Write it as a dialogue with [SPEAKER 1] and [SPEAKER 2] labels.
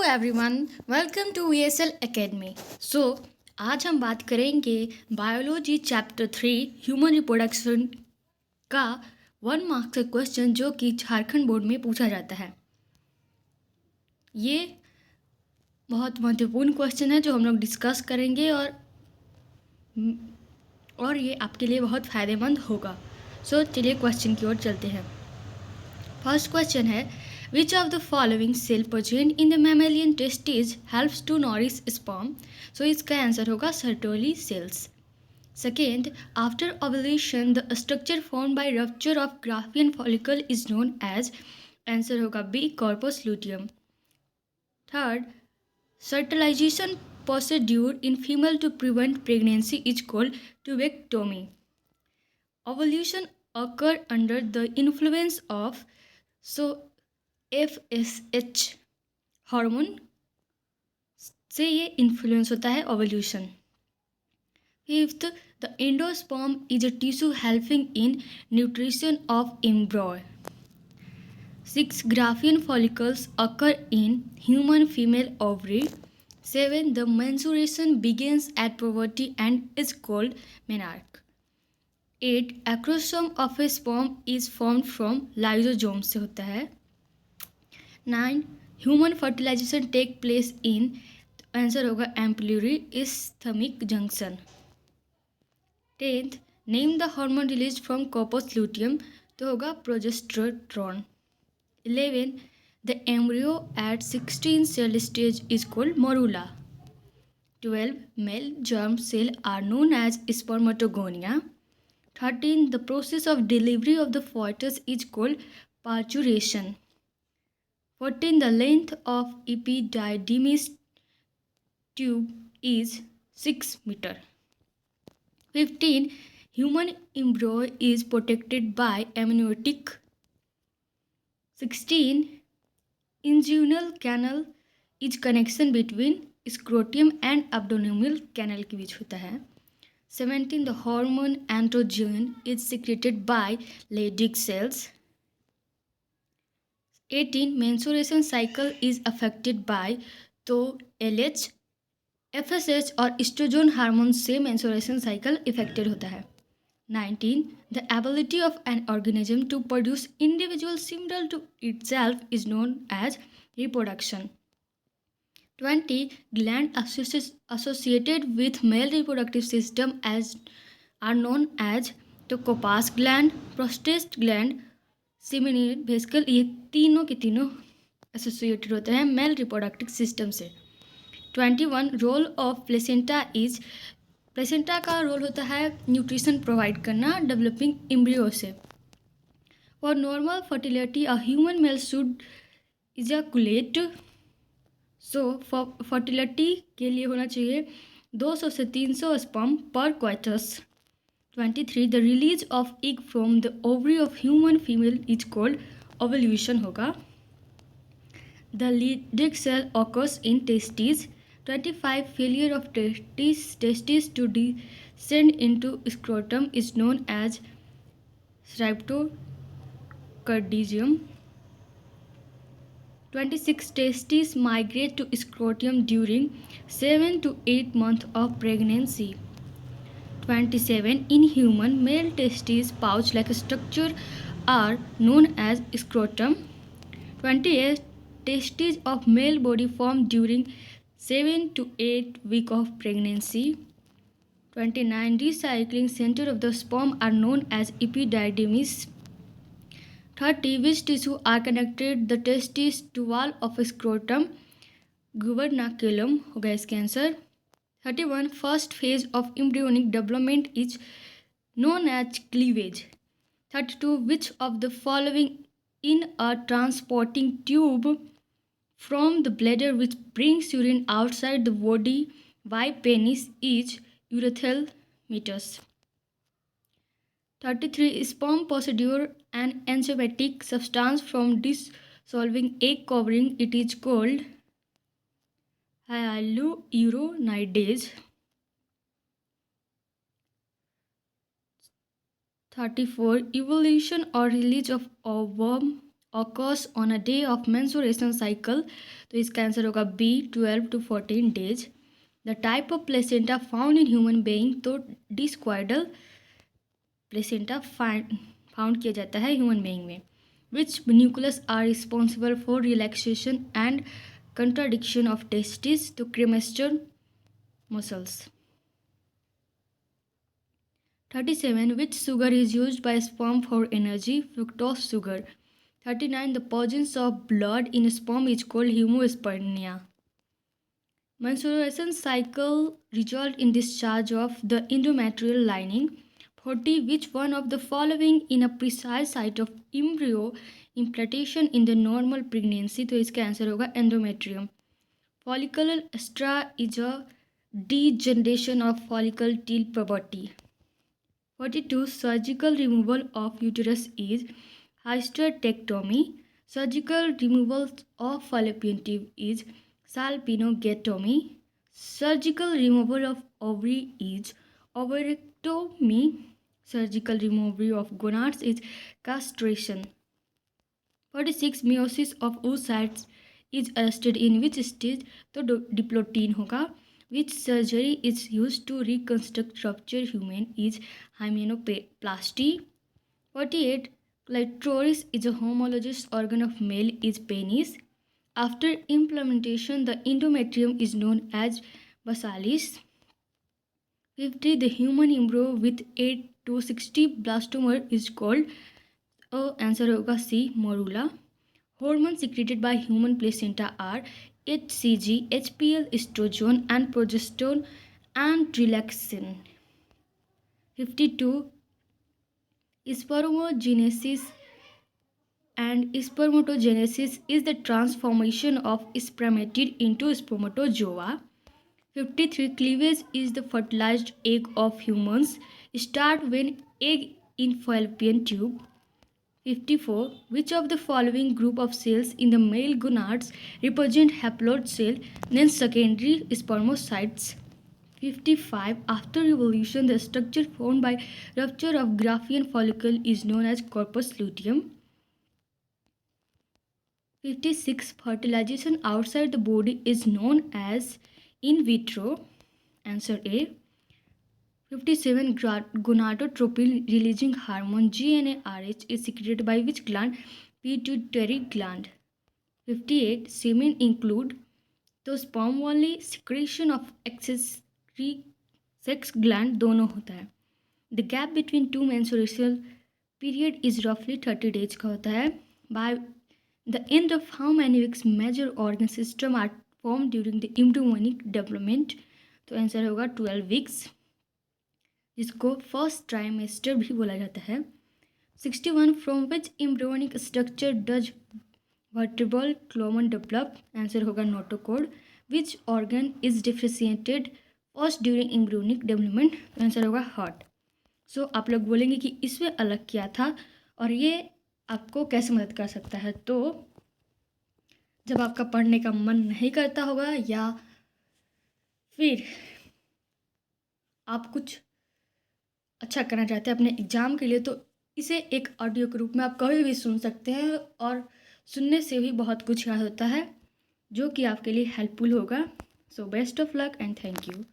[SPEAKER 1] Everyone, welcome to ESL academy. आज हम बात करेंगे बायोलॉजी चैप्टर 3 ह्यूमन रिप्रोडक्शन का 1 मार्क्स का क्वेश्चन जो कि झारखंड बोर्ड में पूछा जाता है। ये बहुत महत्वपूर्ण क्वेश्चन है जो हम लोग डिस्कस करेंगे और ये आपके लिए बहुत फ़ायदेमंद होगा। चलिए क्वेश्चन की ओर चलते हैं। फर्स्ट क्वेश्चन है, which of the following cell present in the mammalian testes helps to nourish sperm? So इसका आंसर होगा Sertoli cells. Second, after ovulation, the structure formed by rupture of Graafian follicle is known as, answer होगा B, corpus luteum. Third, fertilization procedure in female to prevent pregnancy is called tubectomy. Ovulation occur under the influence of FSH hormone से ये influence होता है ovulation. Fifth, the endosperm is a tissue helping in nutrition of embryo. Six, graafian follicles occur in human female ovary. Seven, the menstruation begins at puberty and is called menarche. Eight, acrosome of a sperm is formed from lysosome से होता है। 9, human fertilization take place in, answer होगा ampullary isthmic junction. 10th, name the hormone release from corpus luteum, तो होगा progesterone. 11, the embryo at 16 cell stage is called morula. 12, male germ cell are known as spermatogonia. 13, the process of delivery of the fetus is called parturition. 14, the length of epididymis tube is 6 meter. 15, human embryo is protected by amniotic. 16, inguinal canal is connection between scrotum and abdominal canal के बीच होता है। 17, the hormone androgen is secreted by Leydig cells. 18, menstruation cycle is affected by, तो LH, FSH और oestrogen hormone से menstruation cycle affected होता है। 19, the ability of an organism to produce individual similar to itself is known as reproduction. 20, gland associated with male reproductive system are known as, तो कोपास gland, prostate gland, सीमिनियन vesicle, ये तीनों के तीनों associated होते हैं male reproductive system से। 21, role of placenta is, placenta का role होता है न्यूट्रिशन प्रोवाइड करना डेवलपिंग एम्ब्रियो से। For normal fertility a human male should ejaculate, so fertility के लिए होना चाहिए 200 से 300 sperm per coitus. 23, the release of egg from the ovary of human female is called ovulation होगा। The Leydig cell occurs in testes. 25, failure of testes to descend into scrotum is known as rhabdocardism. 26, testes migrate to scrotum during 7 to 8 months of pregnancy. 27, in human, male testes pouch-like structure are known as scrotum. 28, testes of male body form during 7 to 8 weeks of pregnancy. 29, recycling center of the sperm are known as epididymis. 30, which tissue are connected the testes to wall of scrotum? Gubernaculum होगा इसका answer. 31, first phase of embryonic development is known as cleavage. 32, which of the following in a transporting tube from the bladder which brings urine outside the body by penis is urethral meatus. 33, sperm procedure an enzymatic substance from dissolving egg covering, it is called hyaluronidase. 34, evolution or release of ovum occurs on a day of menstruation cycle, तो इसका answer होगा B 12 to 14 days. The type of placenta found in human being, तो डिस्क्वाइडल placenta found किया जाता है human being में. Which nucleus are responsible for relaxation and contraction of testes, to cremaster muscles. 37. Which sugar is used by sperm for energy? Fructose sugar. 39. The presence of blood in sperm is called hemospermia. Menstruation cycle result in discharge of the endometrial lining. 40. Which one of the following in a precise site of embryo implantation in the normal pregnancy, तो इसका answer होगा endometrium. Follicular estrus is a degeneration of follicle till puberty. 42. Surgical removal of uterus is hysterectomy. Surgical removal of fallopian tube is salpingotomy. Surgical removal of ovary is ovarectomy. Surgical removal of gonads is castration. 46. Meiosis of oocytes is arrested in which stage, तो diplotene होगा. Which surgery is used to reconstruct ruptured human is hymenoplasty. 48. Clitoris is a homologous organ of male is penis. After implantation, the endometrium is known as basalis. 50. The human embryo with 8 to 60 blastomer is called, answer होगा C, morula. Hormones secreted by human placenta are HCG, HPL, estrogen, and progesterone and relaxin. 52. Spermogenesis and spermatogenesis is the transformation of spermatid into spermatozoa. 53. Cleavage is the fertilized egg of humans. Start when egg in fallopian tube. 54. Which of the following group of cells in the male gonads represent haploid cell, then secondary spermatocytes? 55. After evolution, the structure formed by rupture of Graafian follicle is known as corpus luteum. 56. Fertilization outside the body is known as in vitro. Answer A. 57. Gonadotropin releasing hormone GnRH is secreted by which gland? Pituitary gland. 58. Semen include तो sperm वाली secretion of accessory sex gland दोनों होता है. The gap between two menstrual period is roughly 30 days का होता है. By the end of how many weeks major organ system are formed during the embryonic development? तो answer होगा 12 weeks, जिसको first trimester भी बोला जाता है. 61. From which embryonic structure does vertebral column develop? Answer होगा notochord. Which organ is differentiated first during embryonic development? Answer होगा heart. So आप लोग बोलेंगे कि इसमें अलग क्या था और ये आपको कैसे मदद कर सकता है. तो जब आपका पढ़ने का मन नहीं करता होगा या फिर आप कुछ अच्छा करना चाहते हैं अपने एग्ज़ाम के लिए, तो इसे एक ऑडियो के रूप में आप कभी भी सुन सकते हैं और सुनने से भी बहुत कुछ याद होता है जो कि आपके लिए हेल्पफुल होगा. So best of luck and thank you.